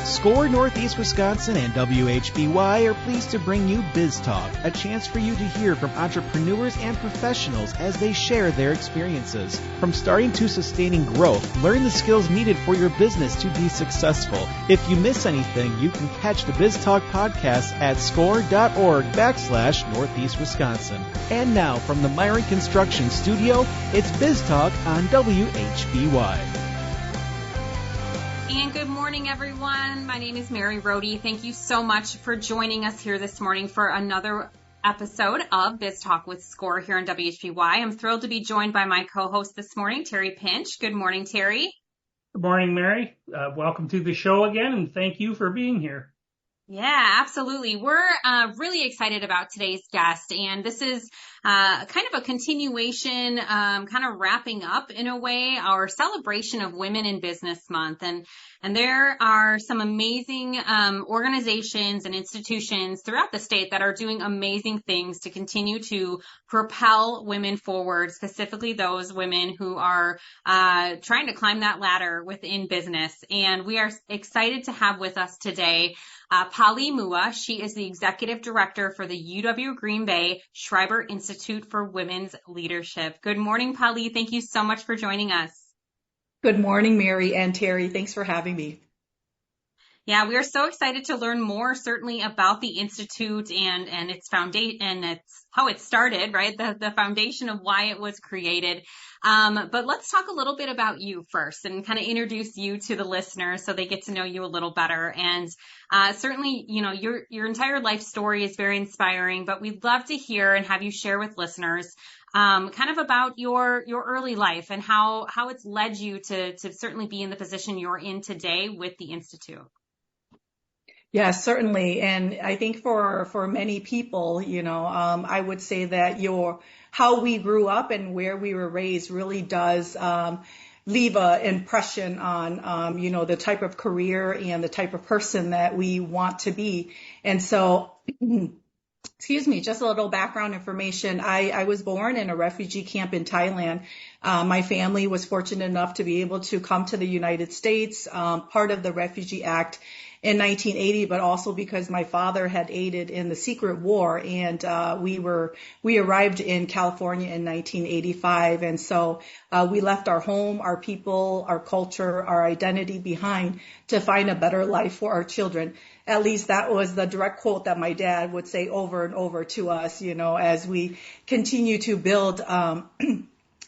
SCORE Northeast Wisconsin and WHBY are pleased to bring you Biztalk, a chance for you to hear from entrepreneurs and professionals as they share their experiences. From starting to sustaining growth, learn the skills needed for your business to be successful. If you miss anything, you can catch the Biztalk podcast at score.org/Northeast Wisconsin. And now from the Myron Construction Studio, it's Biztalk on WHBY. And good morning, everyone. My name is Mary Rhode. Thank you so much for joining us here this morning for another episode of Biztalk with SCORE here on WHBY. I'm thrilled to be joined by my co-host this morning, Terry Pinch. Good morning, Terry. Good morning, Mary. Welcome to the show again, and thank you for being here. Yeah, absolutely. We're really excited about today's guest, and this is kind of a continuation, kind of wrapping up in a way our celebration of Women in Business Month. And there are some amazing organizations and institutions throughout the state that are doing amazing things to continue to propel women forward, specifically those women who are trying to climb that ladder within business. And we are excited to have with us today Pa Lee Moua. She is the executive director for the UWGB Schreiber Institute for Women's Leadership. Good morning, Pa Lee. Thank you so much for joining us. Good morning, Mary and Terry. Thanks for having me. Yeah, we are so excited to learn more, certainly, about the Institute and its foundation and its how it started, right? The foundation of why it was created. But let's talk a little bit about you first and kind of introduce you to the listeners so they get to know you a little better. And certainly, you know, your entire life story is very inspiring, but we'd love to hear and have you share with listeners kind of about your early life and how it's led you to certainly be in the position you're in today with the Institute. Yes, certainly. And I think for many people, you know, I would say that how we grew up and where we were raised really does leave an impression on, you know, the type of career and the type of person that we want to be. And so, excuse me, just a little background information. I was born in a refugee camp in Thailand. My family was fortunate enough to be able to come to the United States, part of the Refugee Act in 1980, but also because my father had aided in the secret war, and we arrived in California in 1985, and so we left our home, our people, our culture, our identity behind to find a better life for our children. At least that was the direct quote that my dad would say over and over to us, you know, as we continue to build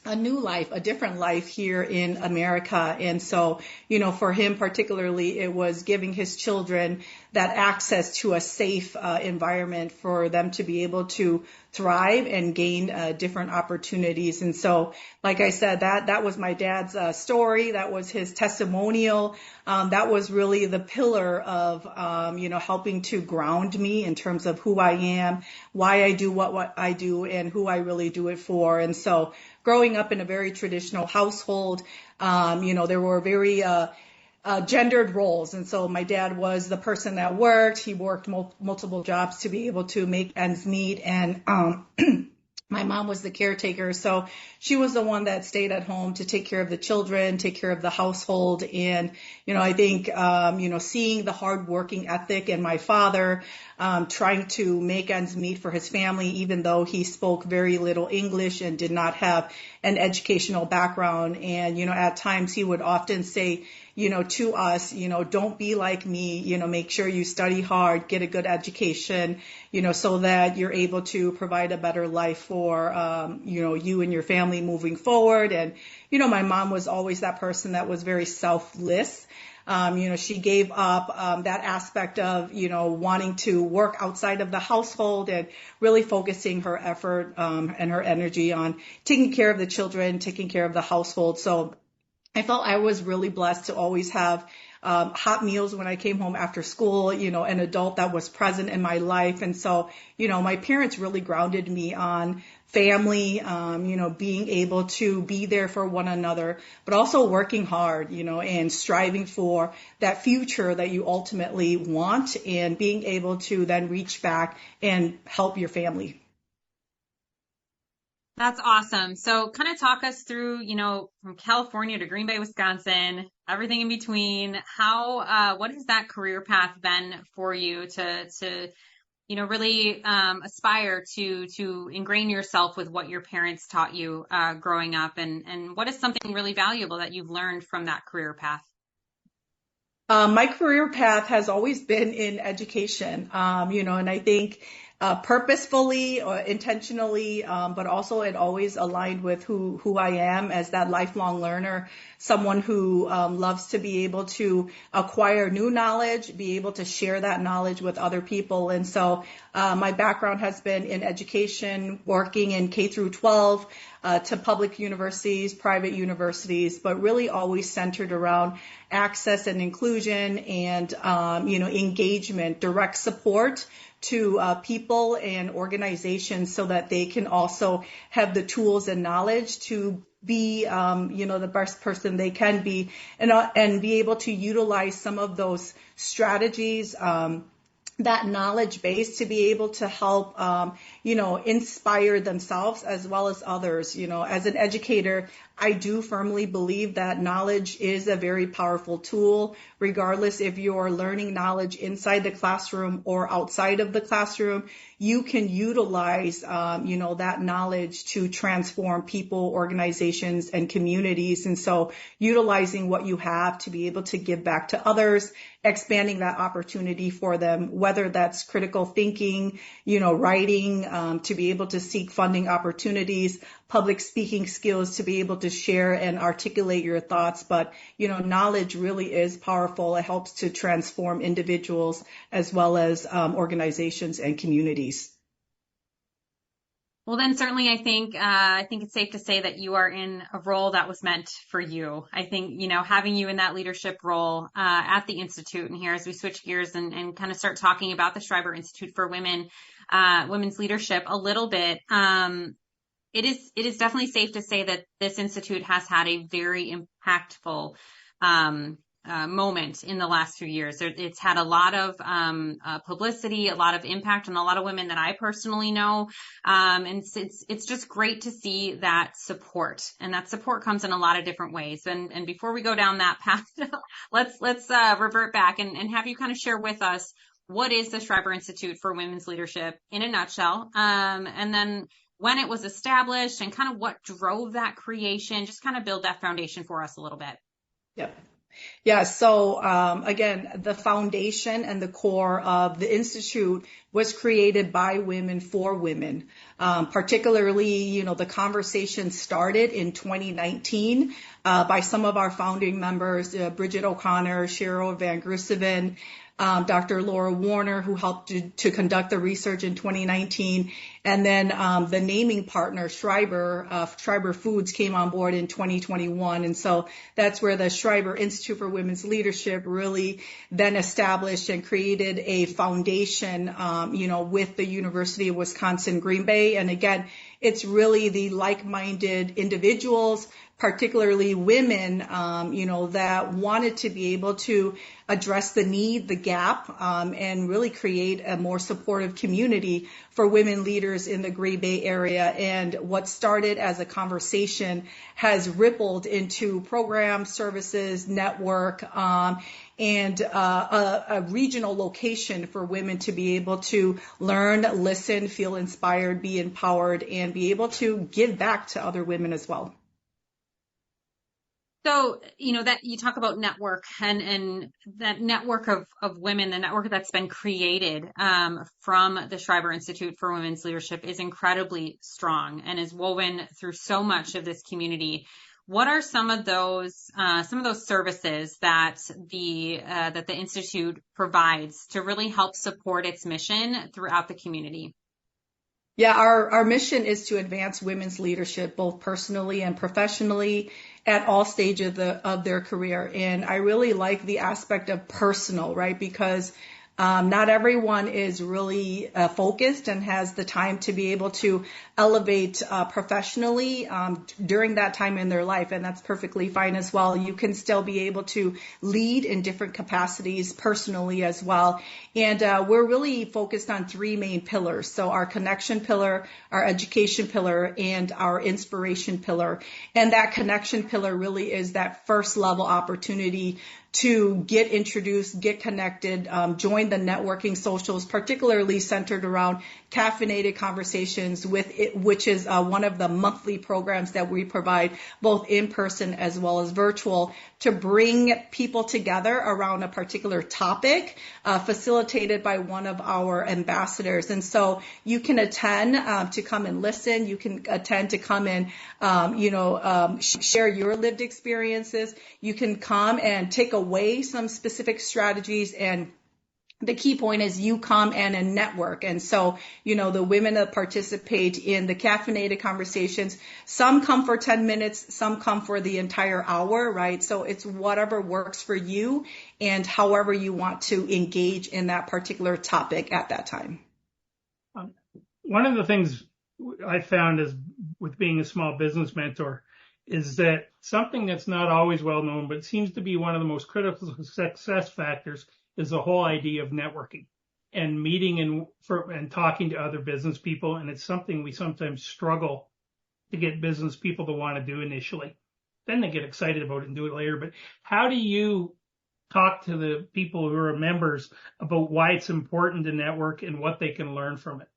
a new life, a different life here in America. And so, you know, for him particularly, it was giving his children that access to a safe environment for them to be able to thrive and gain different opportunities. And so, like I said, that was my dad's story. That was his testimonial. That was really the pillar of, you know, helping to ground me in terms of who I am, why I do what I do, and who I really do it for. And so, growing up in a very traditional household, you know, there were very gendered roles. And so my dad was the person that worked. He worked multiple jobs to be able to make ends meet. And my mom was the caretaker. So she was the one that stayed at home to take care of the children, take care of the household. And, you know, I think, you know, seeing the hard working ethic in my father, trying to make ends meet for his family, even though he spoke very little English and did not have an educational background. And, you know, at times he would often say, you know, to us, you know, don't be like me, you know, make sure you study hard, get a good education, you know, so that you're able to provide a better life for, you know, you and your family moving forward. And, you know, my mom was always that person that was very selfless. You know, she gave up that aspect of, you know, wanting to work outside of the household and really focusing her effort and her energy on taking care of the children, taking care of the household. So I felt I was really blessed to always have hot meals when I came home after school, you know, an adult that was present in my life. And so, you know, my parents really grounded me on family, you know, being able to be there for one another, but also working hard, you know, and striving for that future that you ultimately want and being able to then reach back and help your family. That's awesome. So kind of talk us through, you know, from California to Green Bay, Wisconsin, everything in between. What has that career path been for you to really aspire to ingrain yourself with what your parents taught you growing up, and what is something really valuable that you've learned from that career path? My career path has always been in education, and I think purposefully or intentionally, but also it always aligned with who I am as that lifelong learner, someone who loves to be able to acquire new knowledge, be able to share that knowledge with other people. And so my background has been in education, working in K through 12, to public universities, private universities, but really always centered around access and inclusion and, engagement, direct support to people and organizations so that they can also have the tools and knowledge to be, the best person they can be, and be able to utilize some of those strategies, that knowledge base to be able to help, inspire themselves as well as others. As an educator, I do firmly believe that knowledge is a very powerful tool, regardless if you're learning knowledge inside the classroom or outside of the classroom. You can utilize, that knowledge to transform people, organizations, and communities. And so utilizing what you have to be able to give back to others, expanding that opportunity for them, whether that's critical thinking, writing, to be able to seek funding opportunities, public speaking skills to be able to share and articulate your thoughts. But, knowledge really is powerful. It helps to transform individuals as well as organizations and communities. Well, then certainly I think it's safe to say that you are in a role that was meant for you. I think, having you in that leadership role at the Institute, and here as we switch gears and kind of start talking about the Schreiber Institute for Women, women's leadership a little bit, it is definitely safe to say that this institute has had a very impactful moment in the last few years. It's had a lot of publicity, a lot of impact on a lot of women that I personally know. And it's just great to see that support. And that support comes in a lot of different ways. And before we go down that path, let's revert back and have you kind of share with us, what is the Schreiber Institute for Women's Leadership in a nutshell? And then when it was established and kind of what drove that creation, just kind of build that foundation for us a little bit. Yep. Yeah. So, again, the foundation and the core of the Institute was created by women for women. Particularly, the conversation started in 2019, by some of our founding members, Bridget O'Connor, Cheryl Van Gruseven, Dr. Laura Warner, who helped to conduct the research in 2019. And then the naming partner, Schreiber Foods, came on board in 2021. And so that's where the Schreiber Institute for Women's Leadership really then established and created a foundation, with the University of Wisconsin Green Bay. And again, it's really the like-minded individuals, particularly women, that wanted to be able to address the need, the gap, and really create a more supportive community for women leaders in the Green Bay area. And what started as a conversation has rippled into programs, services, network, and a regional location for women to be able to learn, listen, feel inspired, be empowered, and be able to give back to other women as well. So, that you talk about network and that network of women, the network that's been created from the Schreiber Institute for Women's Leadership is incredibly strong and is woven through so much of this community. What are some of those services that the Institute provides to really help support its mission throughout the community? Yeah, our mission is to advance women's leadership, both personally and professionally, at all stages of their career. And I really like the aspect of personal, right? Because Not everyone is really focused and has the time to be able to elevate professionally during that time in their life, and that's perfectly fine as well. You can still be able to lead in different capacities personally as well. And we're really focused on three main pillars. So our connection pillar, our education pillar, and our inspiration pillar. And that connection pillar really is that first level opportunity to get introduced, get connected, join the networking socials, particularly centered around caffeinated conversations which is one of the monthly programs that we provide both in person as well as virtual to bring people together around a particular topic, facilitated by one of our ambassadors. And so you can attend to come and listen. You can attend to come and, share your lived experiences. You can come and take away some specific strategies, and the key point is you come and network. And so, the women that participate in the caffeinated conversations, some come for 10 minutes, some come for the entire hour, right? So it's whatever works for you and however you want to engage in that particular topic at that time. One of the things I found is with being a small business mentor is that something that's not always well known, but seems to be one of the most critical success factors is the whole idea of networking and meeting and talking to other business people. And it's something we sometimes struggle to get business people to want to do initially. Then they get excited about it and do it later. But how do you talk to the people who are members about why it's important to network and what they can learn from it?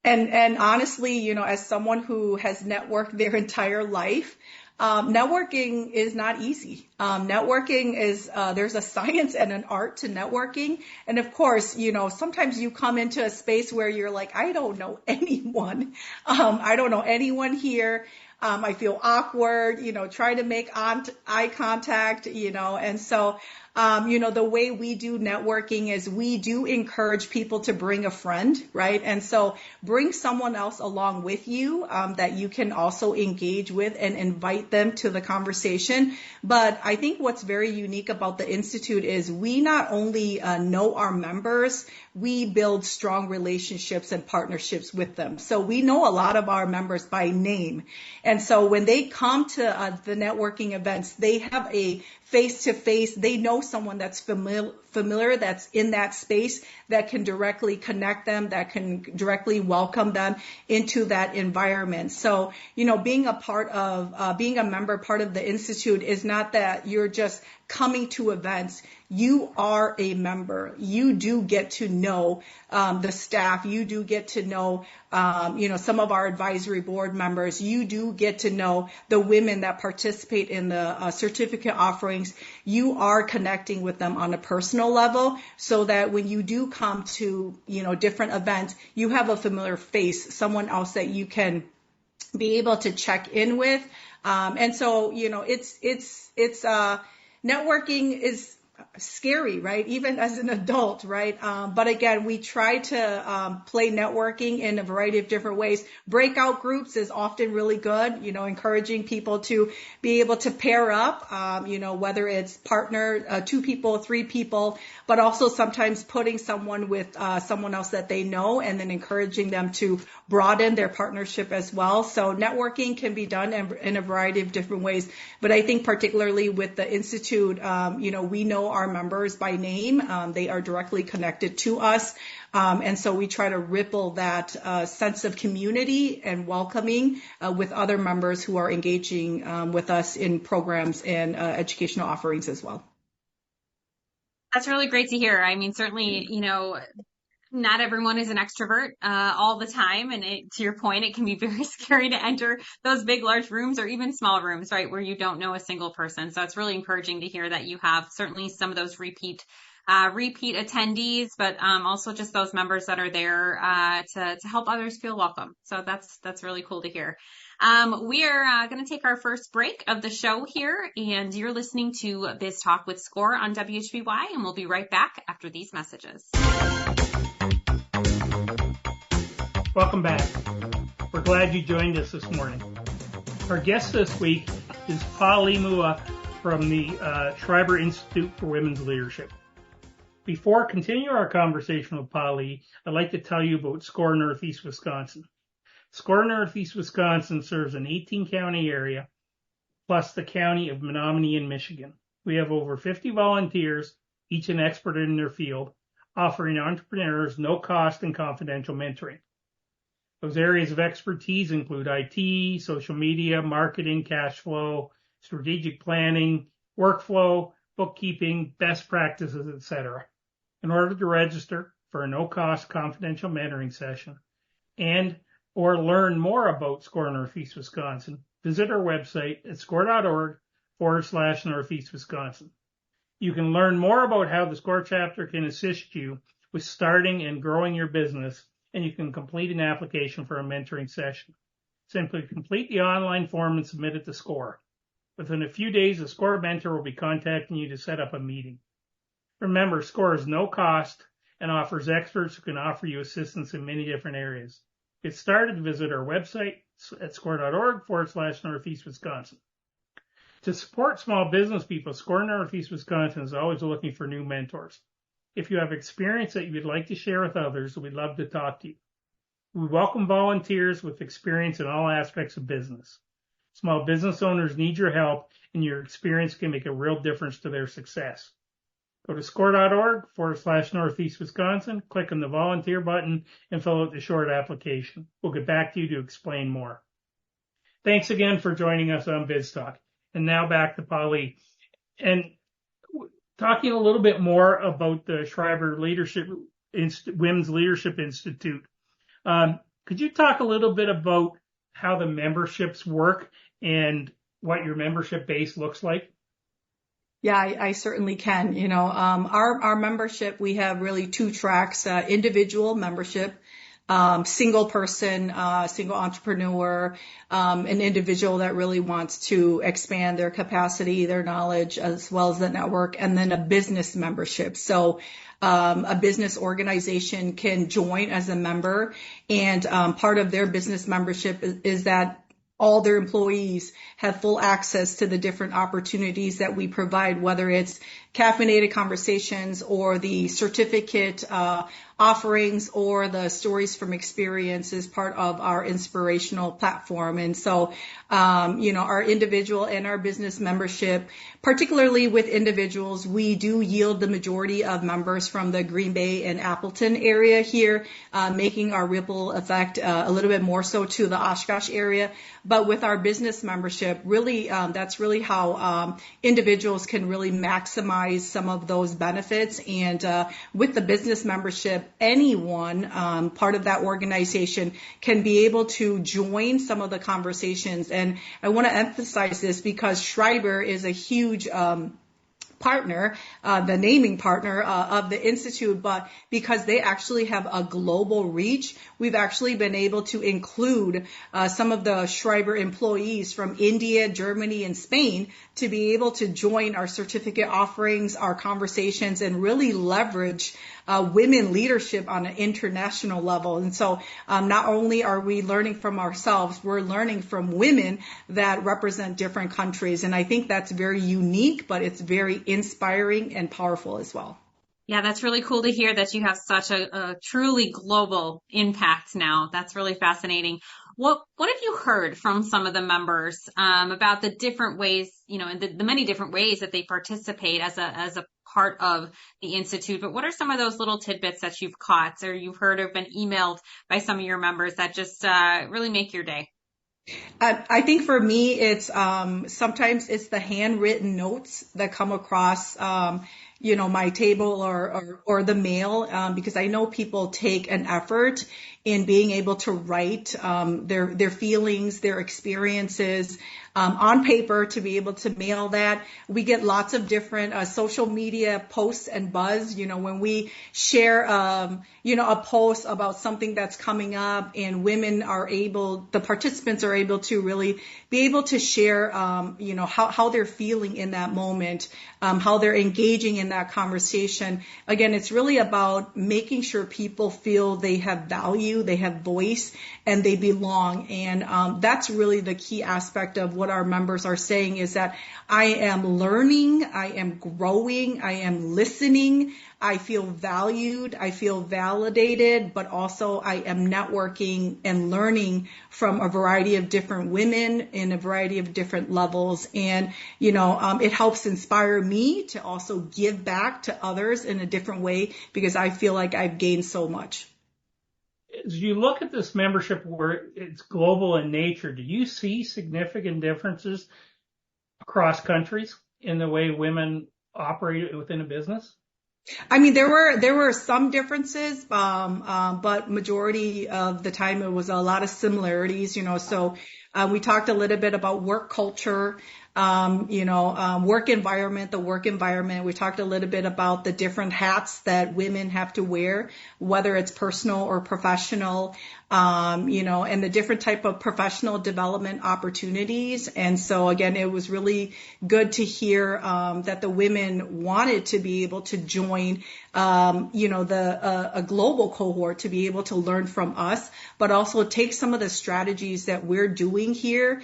And honestly, as someone who has networked their entire life, networking is not easy. Networking is, there's a science and an art to networking. And of course, sometimes you come into a space where you're like, I don't know anyone. I don't know anyone here. I feel awkward, try to make eye contact, and so, the way we do networking is we do encourage people to bring a friend, right? And so bring someone else along with you, that you can also engage with and invite them to the conversation. But I think what's very unique about the Institute is we not only know our members, we build strong relationships and partnerships with them. So we know a lot of our members by name. And so when they come to the networking events, they have a face-to-face, they know someone that's familiar, that's in that space, that can directly connect them, that can directly welcome them into that environment. So, being a member, part of the Institute is not that you're just coming to events. You are a member. You do get to know the staff. You do get to know, some of our advisory board members. You do get to know the women that participate in the certificate offerings. You are connecting with them on a personal level so that when you do come to, different events, you have a familiar face, someone else that you can be able to check in with. And so, it's networking is scary, right? Even as an adult, right? But again, we try to play networking in a variety of different ways. Breakout groups is often really good, encouraging people to be able to pair up, whether it's partner, 2 people, 3 people, but also sometimes putting someone with someone else that they know and then encouraging them to broaden their partnership as well. So networking can be done in a variety of different ways. But I think particularly with the Institute, we know our members by name. They are directly connected to us. And so we try to ripple that sense of community and welcoming with other members who are engaging with us in programs and educational offerings as well. That's really great to hear. I mean, certainly, not everyone is an extrovert all the time. And to your point, it can be very scary to enter those big, large rooms or even small rooms, right, where you don't know a single person. So it's really encouraging to hear that you have certainly some of those repeat attendees, but also just those members that are there to help others feel welcome. So that's really cool to hear. We are going to take our first break of the show here, and you're listening to Biztalk with Score on WHBY, and we'll be right back after these messages. Welcome back. We're glad you joined us this morning. Our guest this week is Pa Lee Moua from the Schreiber Institute for Women's Leadership. Before continuing our conversation with Pa Lee, I'd like to tell you about SCORE Northeast Wisconsin. SCORE Northeast Wisconsin serves an 18-county area, plus the county of Menominee in Michigan. We have over 50 volunteers, each an expert in their field, offering entrepreneurs no-cost and confidential mentoring. Those areas of expertise include IT, social media, marketing, cash flow, strategic planning, workflow, bookkeeping, best practices, etc. In order to register for a no-cost confidential mentoring session or learn more about SCORE Northeast Wisconsin, visit our website at score.org/Northeast Wisconsin. You can learn more about how the SCORE chapter can assist you with starting and growing your business, and you can complete an application for a mentoring session. Simply complete the online form and submit it to SCORE. Within a few days, a SCORE mentor will be contacting you to set up a meeting. Remember, SCORE is no cost and offers experts who can offer you assistance in many different areas. To get started, visit our website at score.org/Northeast Wisconsin. To support small business people, SCORE Northeast Wisconsin is always looking for new mentors. If you have experience that you'd like to share with others, we'd love to talk to you. We welcome volunteers with experience in all aspects of business. Small business owners need your help, and your experience can make a real difference to their success. Go to score.org/Northeast Wisconsin, click on the volunteer button, and fill out the short application. We'll get back to you to explain more. Thanks again for joining us on Biztalk. And now back to Pa Lee. And talking a little bit more about the Schreiber Women's Leadership Institute. Could you talk a little bit about how the memberships work and what your membership base looks like? Yeah, I certainly can. Our membership, we have really two tracks, individual membership, single person, single entrepreneur, an individual that really wants to expand their capacity, their knowledge, as well as the network, and then a business membership. So a business organization can join as a member, and part of their business membership is that all their employees have full access to the different opportunities that we provide, whether it's caffeinated conversations or the certificate offerings or the stories from experience as part of our inspirational platform. And so, our individual and our business membership, particularly with individuals, we do yield the majority of members from the Green Bay and Appleton area here, making our ripple effect a little bit more so to the Oshkosh area. But with our business membership, really, that's really how individuals can really maximize some of those benefits. And with the business membership, anyone part of that organization can be able to join some of the conversations. And I want to emphasize this because Schreiber is a huge partner, the naming partner of the Institute, but because they actually have a global reach, we've actually been able to include some of the Schreiber employees from India, Germany, and Spain to be able to join our certificate offerings, our conversations, and really leverage women leadership on an international level. And so not only are we learning from ourselves, we're learning from women that represent different countries. And I think that's very unique, but it's very inspiring and powerful as well. Yeah, that's really cool to hear that you have such a truly global impact now. That's really fascinating. What have you heard from some of the members about the different ways, the many different ways that they participate as a part of the Institute? But what are some of those little tidbits that you've caught or you've heard or been emailed by some of your members that just really make your day? I think for me, it's sometimes it's the handwritten notes that come across my table or the mail, because I know people take an effort in being able to write their feelings, their experiences on paper to be able to mail that. We get lots of different social media posts and buzz. When we share a post about something that's coming up, and the participants are able to really be able to share how they're feeling in that moment, how they're engaging in that conversation. Again, it's really about making sure people feel they have value, they have voice, and they belong. And that's really the key aspect of what what our members are saying is that I am learning, I am growing, I am listening, I feel valued, I feel validated, but also I am networking and learning from a variety of different women in a variety of different levels. And, it helps inspire me to also give back to others in a different way because I feel like I've gained so much. As you look at this membership where it's global in nature, do you see significant differences across countries in the way women operate within a business? I mean, there were some differences, but majority of the time it was a lot of similarities, So we talked a little bit about work culture, work environment, the work environment. We talked a little bit about the different hats that women have to wear, whether it's personal or professional, and the different type of professional development opportunities. And so again, it was really good to hear, that the women wanted to be able to join, a global cohort to be able to learn from us, but also take some of the strategies that we're doing here,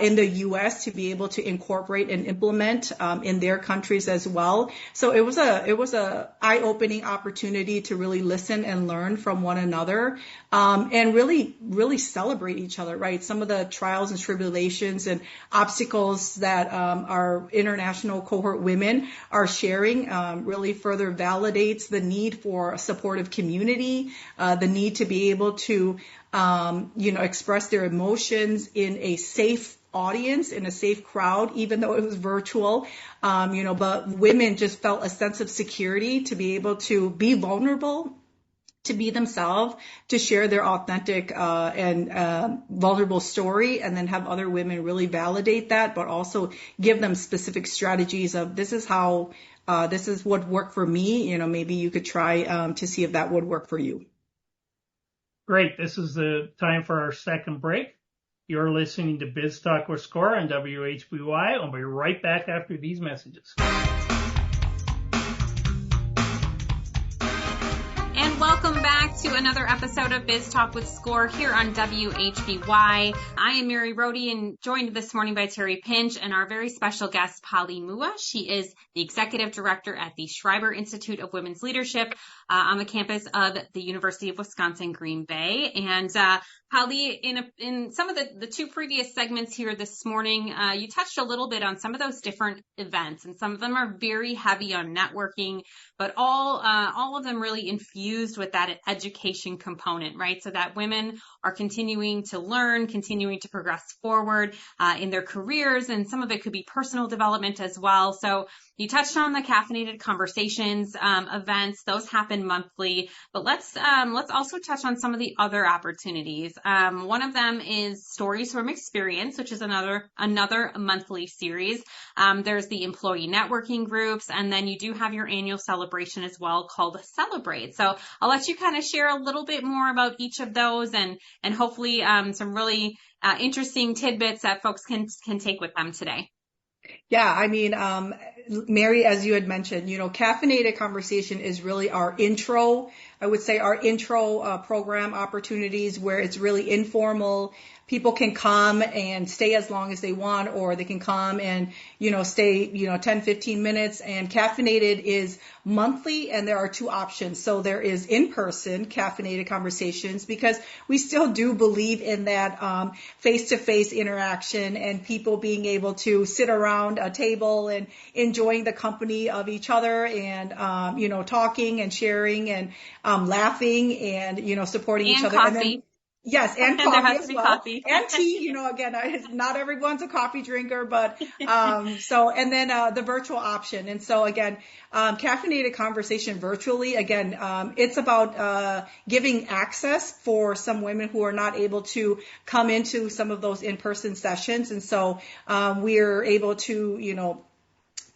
in the U.S. to be able to incorporate and implement, in their countries as well. So it was a eye-opening opportunity to really listen and learn from one another, and really celebrate each other, right? Some of the trials and tribulations and obstacles that, our international cohort women are sharing, really further validates the need for a supportive community, the need to be able to, express their emotions in a safe audience, in a safe crowd, even though it was virtual, but women just felt a sense of security to be able to be vulnerable, to be themselves, to share their authentic and vulnerable story, and then have other women really validate that, but also give them specific strategies of this is what worked for me. Maybe you could try to see if that would work for you. Great. This is the time for our second break. You're listening to Biztalk with Score on WHBY. I'll be right back after these messages. Welcome back to another episode of Biz Talk with Score here on WHBY. I am Mary Rhode and joined this morning by Terry Pinch and our very special guest, Pa Lee Moua. She is the Executive Director at the Schreiber Institute of Women's Leadership on the campus of the University of Wisconsin-Green Bay. And Pa Lee, in some of the two previous segments here this morning, you touched a little bit on some of those different events, and some of them are very heavy on networking, but all of them really infused with that education component, right? So that women are continuing to learn, continuing to progress forward in their careers, and some of it could be personal development as well. So you touched on the caffeinated conversations events; those happen monthly. But let's also touch on some of the other opportunities. One of them is Stories from Experience, which is another monthly series. There's the employee networking groups, and then you do have your annual celebration as well called Celebrate. So I'll let you kind of share a little bit more about each of those, and hopefully some really interesting tidbits that folks can take with them today. Yeah, I mean, Mary, as you had mentioned, caffeinated conversation is really our intro, I would say our intro program opportunities where it's really informal. People can come and stay as long as they want, or they can come and, stay, 10, 15 minutes. And caffeinated is monthly, and there are two options. So there is in-person caffeinated conversations, because we still do believe in that face-to-face interaction and people being able to sit around a table and enjoying the company of each other and, talking and sharing and laughing and, supporting each other. Coffee. And then, yes, and coffee there has as to be well. coffee. And tea, again, not everyone's a coffee drinker, but, and then, the virtual option. And so again, caffeinated conversation virtually, again, it's about, giving access for some women who are not able to come into some of those in-person sessions. And so, we're able to,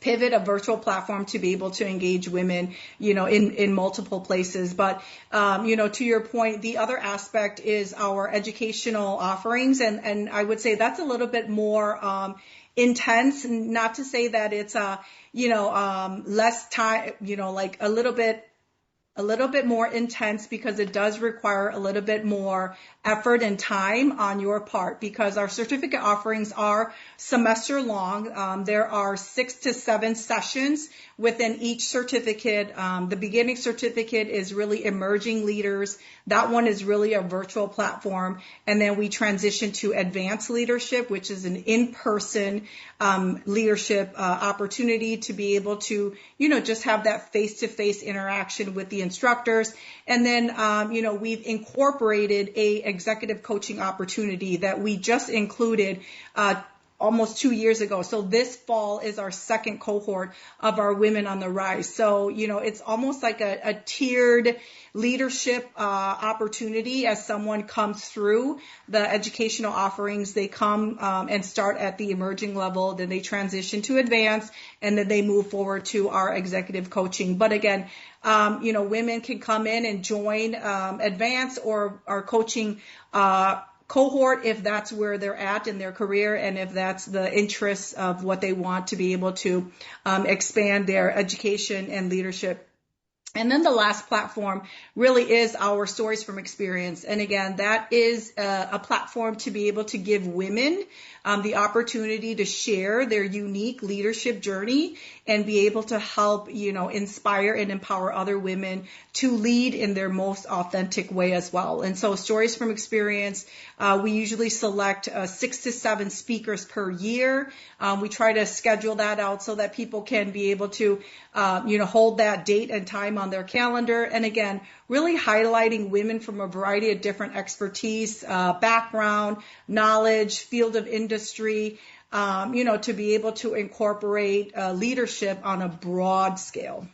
pivot a virtual platform to be able to engage women, in multiple places. But, to your point, the other aspect is our educational offerings. And I would say that's a little bit more, intense, not to say that it's, less time, like a little bit a little bit more intense because it does require a little bit more effort and time on your part, because our certificate offerings are semester long. There are 6 to 7 sessions within each certificate. The beginning certificate is really emerging leaders. That one is really a virtual platform. And then we transition to advanced leadership, which is an in-person leadership opportunity to be able to, just have that face-to-face interaction with the instructors. And then, we've incorporated a executive coaching opportunity that we just included almost 2 years ago. So this fall is our second cohort of our Women on the Rise. So, it's almost like a tiered leadership opportunity. As someone comes through the educational offerings, they come and start at the emerging level, then they transition to advanced, and then they move forward to our executive coaching. But again, women can come in and join advanced or our coaching cohort if that's where they're at in their career, and if that's the interest of what they want to be able to expand their education and leadership. And then the last platform really is our Stories from Experience. And again, that is a platform to be able to give women the opportunity to share their unique leadership journey and be able to help, inspire and empower other women to lead in their most authentic way as well. And so Stories from Experience, we usually select 6 to 7 speakers per year. We try to schedule that out so that people can be able to, hold that date and time on their calendar. And again, really highlighting women from a variety of different expertise, background, knowledge, field of industry, to be able to incorporate leadership on a broad scale.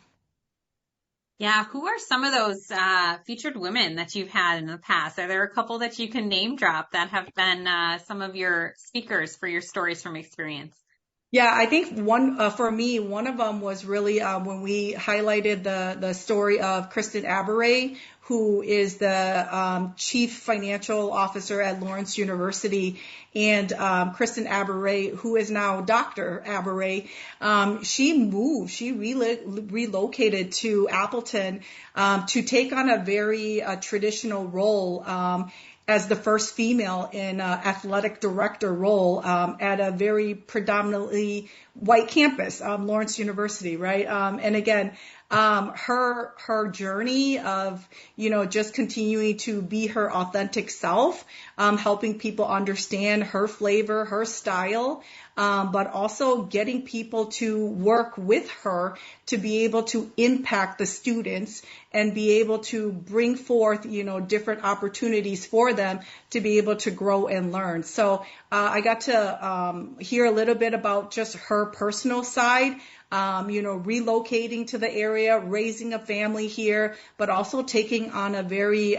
Yeah. Who are some of those featured women that you've had in the past? Are there a couple that you can name drop that have been some of your speakers for your Stories from Experience? Yeah, I think for me, one of them was really when we highlighted the story of Kristen Aberay, who is the chief financial officer at Lawrence University. And Kristen Aberay, who is now Dr. Aberay, she relocated to Appleton to take on a very traditional role as the first female in athletic director role at a very predominantly white campus, Lawrence University, right? And again, her journey of, just continuing to be her authentic self, helping people understand her flavor, her style, but also getting people to work with her to be able to impact the students and be able to bring forth, different opportunities for them to be able to grow and learn. So I got to hear a little bit about just her personal side, relocating to the area, raising a family here, but also taking on a very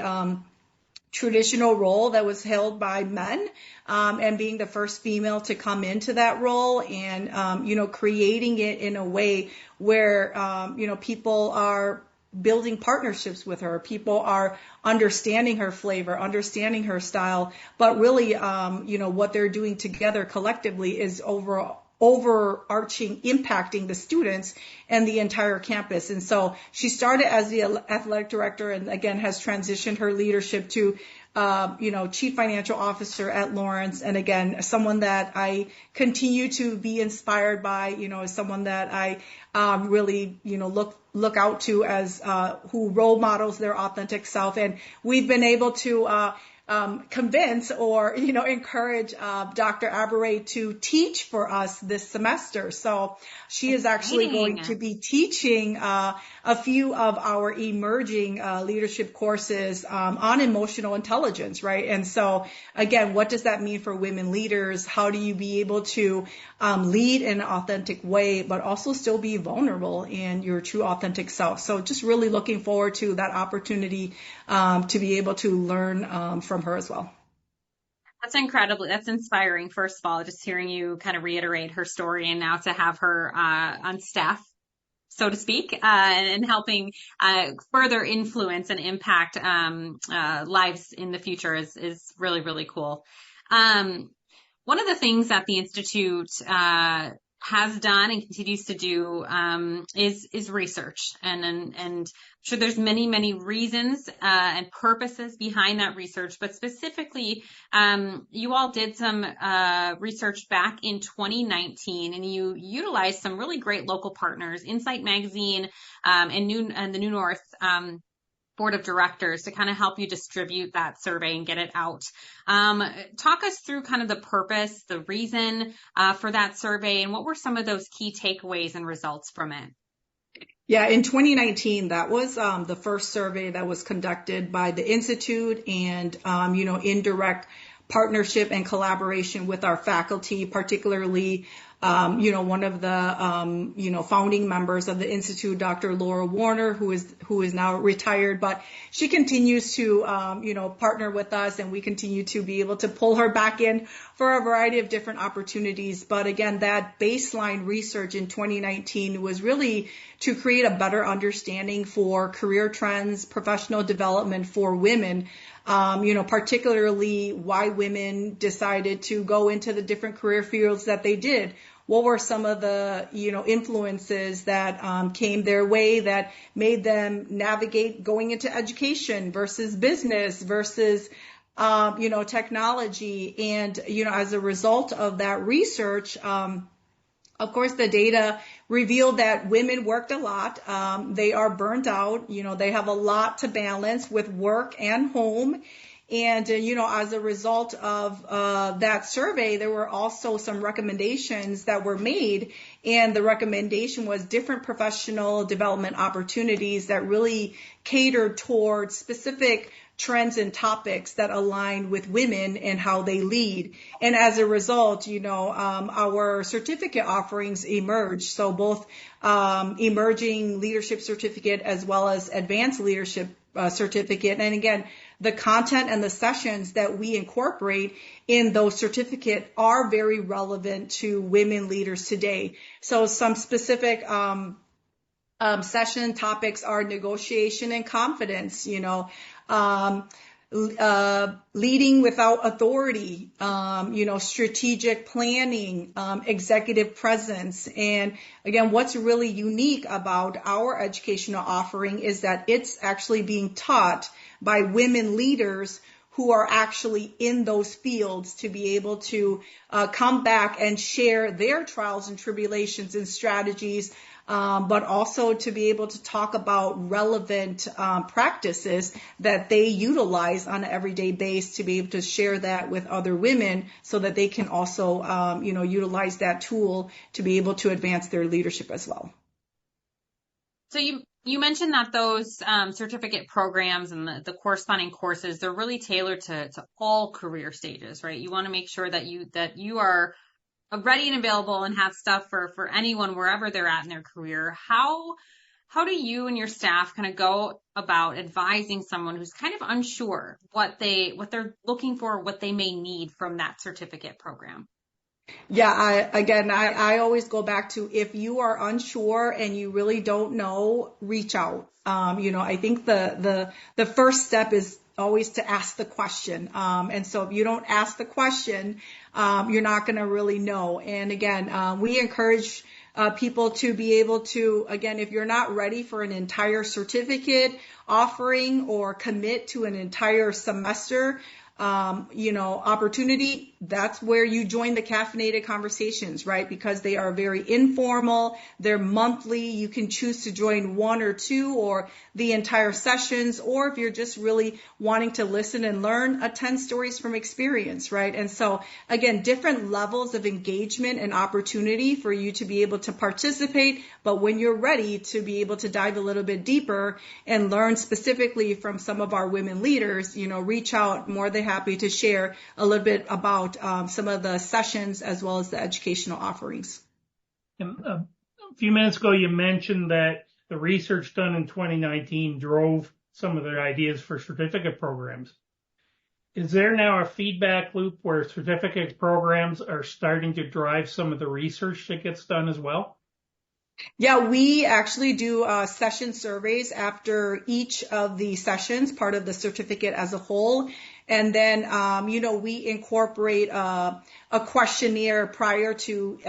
traditional role that was held by men, and being the first female to come into that role and, creating it in a way where, people are building partnerships with her. People are understanding her flavor, understanding her style, but really, what they're doing together collectively is overarching, impacting the students and the entire campus. And so she started as the athletic director and again has transitioned her leadership to chief financial officer at Lawrence. And again, someone that I continue to be inspired by, is someone that I really, look out to as who role models their authentic self. And we've been able to convince or, encourage Dr. Aberay to teach for us this semester. So she is actually going to be teaching a few of our emerging leadership courses on emotional intelligence, right? And so, again, what does that mean for women leaders? How do you be able to lead in an authentic way, but also still be vulnerable in your true authentic self? So just really looking forward to that opportunity to be able to learn from her as well. That's inspiring. First of all, just hearing you kind of reiterate her story and now to have her on staff, so to speak, and helping further influence and impact lives in the future is really, really cool. One of the things that the Institute has done and continues to do is research, and I'm sure there's many reasons and purposes behind that research, but specifically you all did some research back in 2019, and you utilized some really great local partners, Insight Magazine and the New North board of directors, to kind of help you distribute that survey and get it out. Talk us through kind of the purpose, the reason for that survey, and what were some of those key takeaways and results from it? Yeah, in 2019, that was the first survey that was conducted by the Institute, and in direct partnership and collaboration with our faculty, particularly one of the founding members of the Institute, Dr. Laura Warner, who is now retired, but she continues to partner with us, and we continue to be able to pull her back in for a variety of different opportunities. But again, that baseline research in 2019 was really to create a better understanding for career trends, professional development for women. Particularly why women decided to go into the different career fields that they did. What were some of the, influences that came their way that made them navigate going into education versus business versus, technology. And, as a result of that research, of course, the data revealed that women worked a lot. They are burnt out. They have a lot to balance with work and home. And, as a result of that survey, there were also some recommendations that were made. And the recommendation was different professional development opportunities that really catered towards specific trends and topics that align with women and how they lead. And as a result, our certificate offerings emerged. So both emerging leadership certificate as well as advanced leadership certificate. And again, the content and the sessions that we incorporate in those certificate are very relevant to women leaders today. So some specific session topics are negotiation and confidence, leading without authority, strategic planning, executive presence. And again, what's really unique about our educational offering is that it's actually being taught by women leaders who are actually in those fields to be able to come back and share their trials and tribulations and strategies, but also to be able to talk about relevant practices that they utilize on an everyday basis, to be able to share that with other women so that they can also, utilize that tool to be able to advance their leadership as well. So you mentioned that those certificate programs and the corresponding courses, they're really tailored to all career stages, right? You want to make sure that you are ready and available and have stuff for anyone wherever they're at in their career. How do you and your staff kind of go about advising someone who's kind of unsure what they're looking for, what they may need from that certificate program? Yeah, I always go back to, if you are unsure and you really don't know, reach out. I think the first step is always to ask the question. And so if you don't ask the question, you're not going to really know. And again, we encourage people to be able to, again, if you're not ready for an entire certificate offering or commit to an entire semester, opportunity, that's where you join the caffeinated conversations, right? Because they are very informal. They're monthly. You can choose to join one or two or the entire sessions, or if you're just really wanting to listen and learn, attend stories from experience, right? And so again, different levels of engagement and opportunity for you to be able to participate. But when you're ready to be able to dive a little bit deeper and learn specifically from some of our women leaders, reach out. More than happy to share a little bit about some of the sessions as well as the educational offerings. A few minutes ago, you mentioned that the research done in 2019 drove some of the ideas for certificate programs. Is there now a feedback loop where certificate programs are starting to drive some of the research that gets done as well? Yeah, we actually do session surveys after each of the sessions, part of the certificate as a whole. And then, we incorporate a questionnaire prior to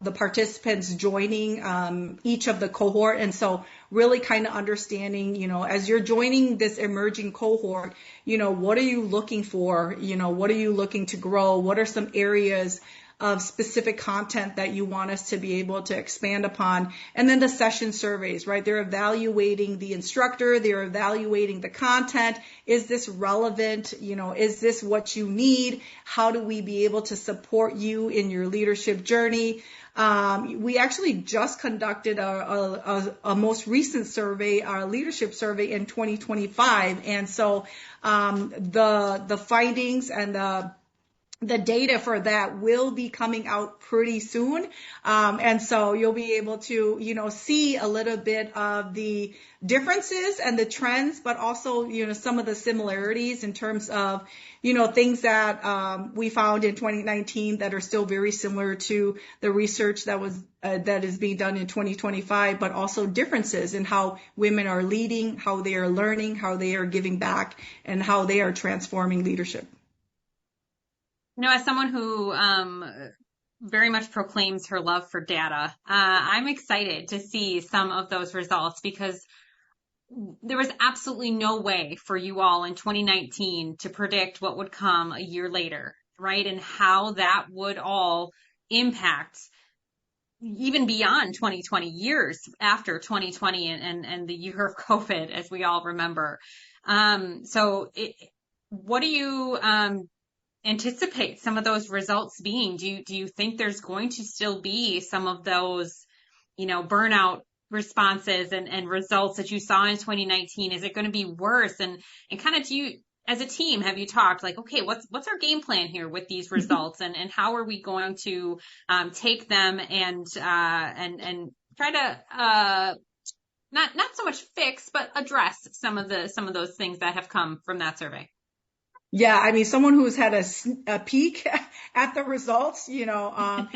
the participants joining each of the cohort. And so really kind of understanding, as you're joining this emerging cohort, what are you looking for? What are you looking to grow? What are some areas of specific content that you want us to be able to expand upon? And then the session surveys, right? They're evaluating the instructor, they're evaluating the content. Is this relevant? Is this what you need? How do we be able to support you in your leadership journey? We actually just conducted a most recent survey, our leadership survey in 2025. And so, the findings and the data for that will be coming out pretty soon. And so you'll be able to, see a little bit of the differences and the trends, but also, some of the similarities in terms of, things that we found in 2019 that are still very similar to the research that is being done in 2025, but also differences in how women are leading, how they are learning, how they are giving back, and how they are transforming leadership. As someone who very much proclaims her love for data, I'm excited to see some of those results, because there was absolutely no way for you all in 2019 to predict what would come a year later, right? And how that would all impact even beyond 2020, years after 2020 and the year of COVID, as we all remember. What do you anticipate some of those results being? Do you think there's going to still be some of those, burnout responses and results that you saw in 2019? Is it going to be worse? And kind of, do you, as a team, have you talked like, okay, what's our game plan here with these results, and how are we going to take them and try to not so much fix, but address some of those things that have come from that survey? Yeah, I mean, someone who's had a peek at the results, I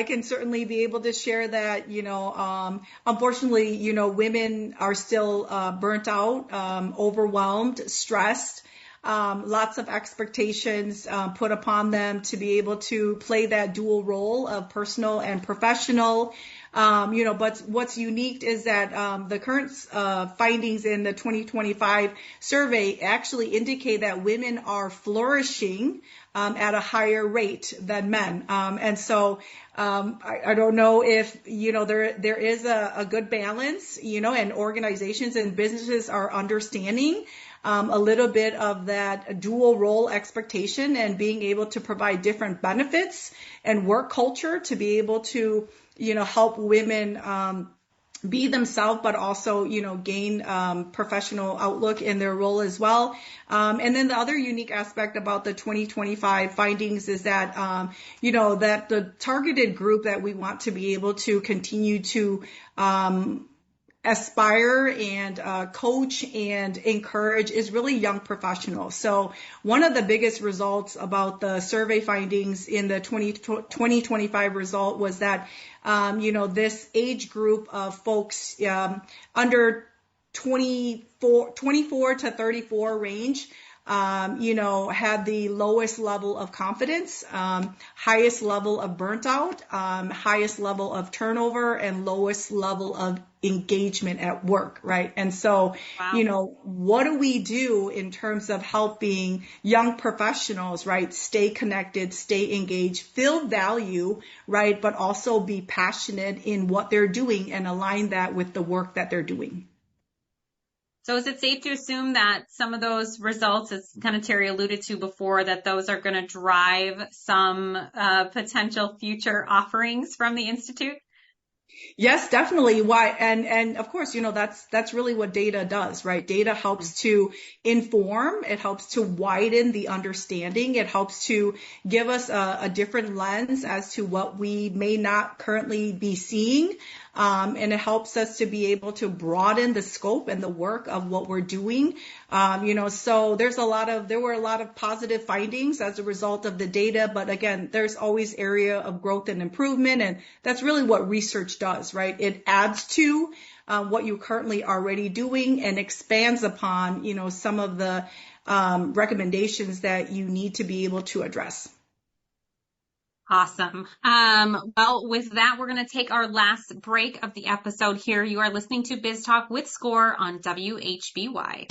can certainly be able to share that, unfortunately, women are still burnt out, overwhelmed, stressed, lots of expectations put upon them to be able to play that dual role of personal and professional. But what's unique is that the current findings in the 2025 survey actually indicate that women are flourishing at a higher rate than men. And so I don't know if, there is a good balance, and organizations and businesses are understanding a little bit of that dual role expectation and being able to provide different benefits and work culture to be able to help women be themselves, but also, gain professional outlook in their role as well. And then the other unique aspect about the 2025 findings is that, that the targeted group that we want to be able to continue to aspire and coach and encourage is really young professionals. So one of the biggest results about the survey findings in the 2025 result was that, this age group of folks under 24 to 34 range, had the lowest level of confidence, highest level of burnt out, highest level of turnover, and lowest level of engagement at work, right? And so, wow. What do we do in terms of helping young professionals, right, stay connected, stay engaged, feel value, right, but also be passionate in what they're doing and align that with the work that they're doing? So is it safe to assume that some of those results, as kind of Terry alluded to before, that those are going to drive some potential future offerings from the Institute? Yes, definitely. Why? And of course, that's really what data does, right? Data helps to inform. It helps to widen the understanding. It helps to give us a different lens as to what we may not currently be seeing. And it helps us to be able to broaden the scope and the work of what we're doing. So there were a lot of positive findings as a result of the data. But again, there's always area of growth and improvement. And that's really what research does, right? It adds to what you're currently already doing and expands upon, some of the recommendations that you need to be able to address. Awesome. Well, with that, we're going to take our last break of the episode here. You are listening to Biztalk with Score on WHBY.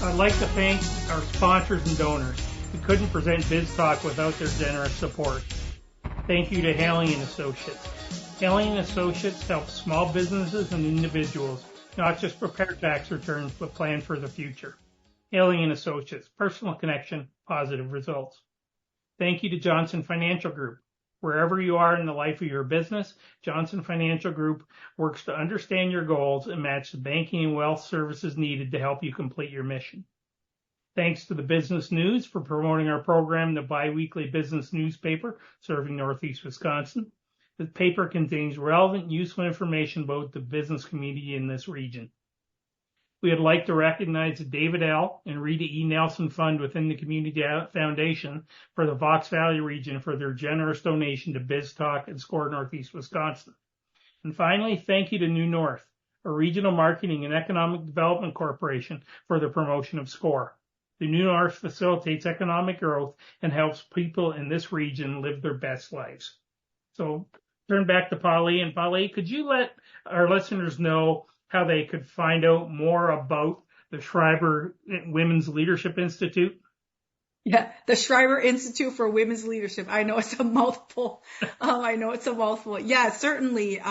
I'd like to thank our sponsors and donors. We couldn't present Biztalk without their generous support. Thank you to Haley & Associates. Haley & Associates helps small businesses and individuals not just prepare tax returns, but plan for the future. Haley & Associates, personal connection, positive results. Thank you to Johnson Financial Group. Wherever you are in the life of your business, Johnson Financial Group works to understand your goals and match the banking and wealth services needed to help you complete your mission. Thanks to the Business News for promoting our program, the biweekly business newspaper serving Northeast Wisconsin. The paper contains relevant, useful information about the business community in this region. We would like to recognize the David L. and Rita E. Nelson Fund within the Community Foundation for the Fox Valley region for their generous donation to Biztalk and Score Northeast Wisconsin. And finally, thank you to New North, a regional marketing and economic development corporation, for the promotion of Score. The New North facilitates economic growth and helps people in this region live their best lives. So turn back to Pa Lee. And Pa Lee, could you let our listeners know how they could find out more about the Schreiber Women's Leadership Institute? Yeah, the Schreiber Institute for Women's Leadership. I know it's a mouthful. Yeah, certainly.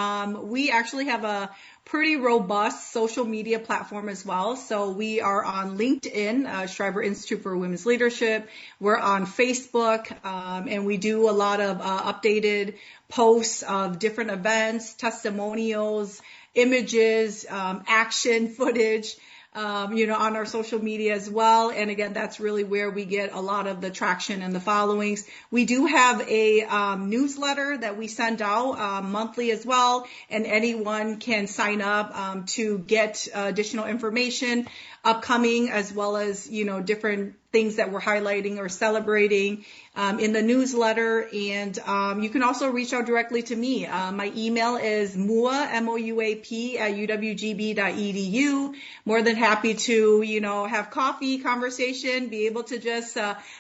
We actually have a pretty robust social media platform as well. So we are on LinkedIn, Schreiber Institute for Women's Leadership. We're on Facebook, and we do a lot of updated posts of different events, testimonials, images, action footage, on our social media as well. And again, that's really where we get a lot of the traction and the followings. We do have a newsletter that we send out monthly as well, and anyone can sign up to get additional information upcoming, as well as, different things that we're highlighting or celebrating in the newsletter. And you can also reach out directly to me. My email is Moua, MOUAP, at UWGB.edu. More than happy to, have coffee, conversation, be able to just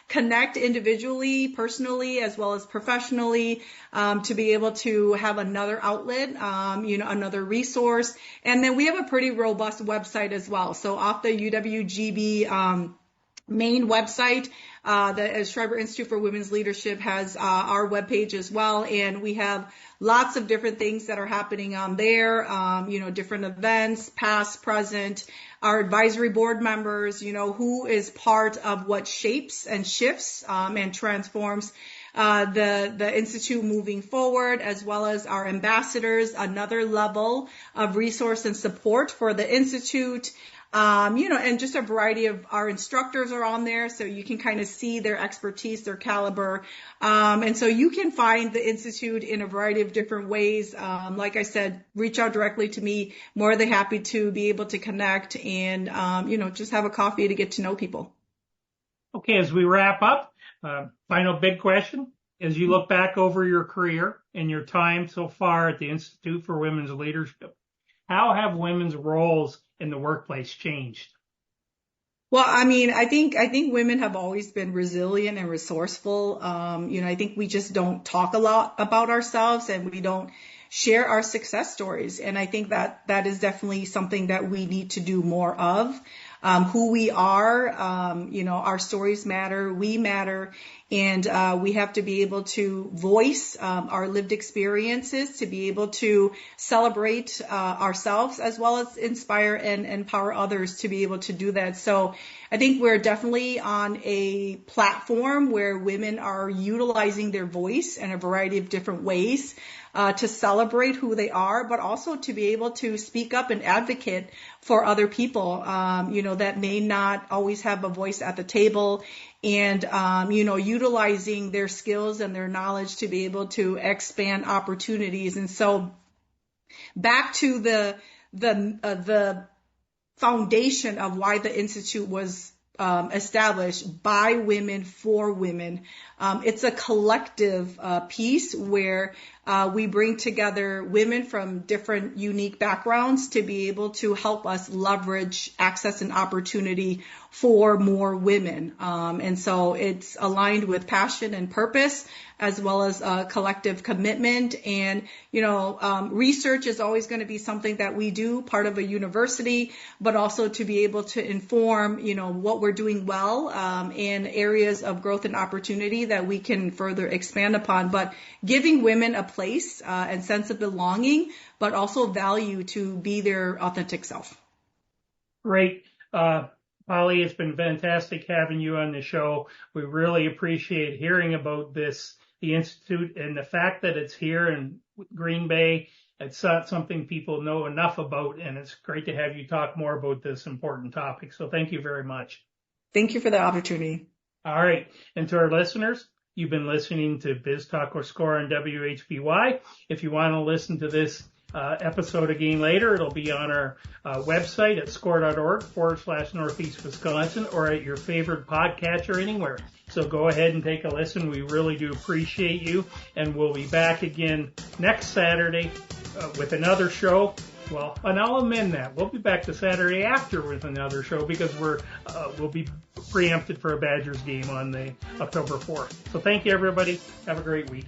connect individually, personally, as well as professionally, to be able to have another outlet, another resource. And then we have a pretty robust website as well. So off the UWGB main website, the Schreiber Institute for Women's Leadership has our webpage as well, and we have lots of different things that are happening on there, different events, past, present, our advisory board members, who is part of what shapes and shifts and transforms the Institute moving forward, as well as our ambassadors, another level of resource and support for the Institute. And just a variety of our instructors are on there, so you can kind of see their expertise, their caliber. And so you can find the Institute in a variety of different ways. Like I said, reach out directly to me. More than happy to be able to connect and, just have a coffee to get to know people. Okay, as we wrap up, final big question. As you look back over your career and your time so far at the Institute for Women's Leadership, how have women's roles in the workplace changed? Well, I think women have always been resilient and resourceful. I think we just don't talk a lot about ourselves, and we don't share our success stories. And I think that is definitely something that we need to do more of. Who we are, our stories matter, we matter, and we have to be able to voice our lived experiences, to be able to celebrate ourselves, as well as inspire and empower others to be able to do that. So I think we're definitely on a platform where women are utilizing their voice in a variety of different ways to celebrate who they are, but also to be able to speak up and advocate for other people, that may not always have a voice at the table, and, utilizing their skills and their knowledge to be able to expand opportunities. And so back to the foundation of why the Institute was established, by women for women. It's a collective piece where we bring together women from different unique backgrounds to be able to help us leverage access and opportunity for more women. And so it's aligned with passion and purpose, as well as collective commitment. And, research is always going to be something that we do, part of a university, but also to be able to inform, what we're doing well in areas of growth and opportunity that we can further expand upon. But giving women a place and sense of belonging, but also value to be their authentic self. Great. Pa Lee, it's been fantastic having you on the show. We really appreciate hearing about this, the Institute, and the fact that it's here in Green Bay. It's not something people know enough about, and it's great to have you talk more about this important topic. So thank you very much. Thank you for the opportunity. All right. And to our listeners, you've been listening to Biztalk or Score on WHBY. If you want to listen to this episode again later, it'll be on our website at score.org/Northeast Wisconsin, or at your favorite podcatcher anywhere. So go ahead and take a listen. We really do appreciate you. And we'll be back again next Saturday with another show. Well, and I'll amend that. We'll be back the Saturday after with another show, because we'll be preempted for a Badgers game on the October 4th. So thank you, everybody. Have a great week.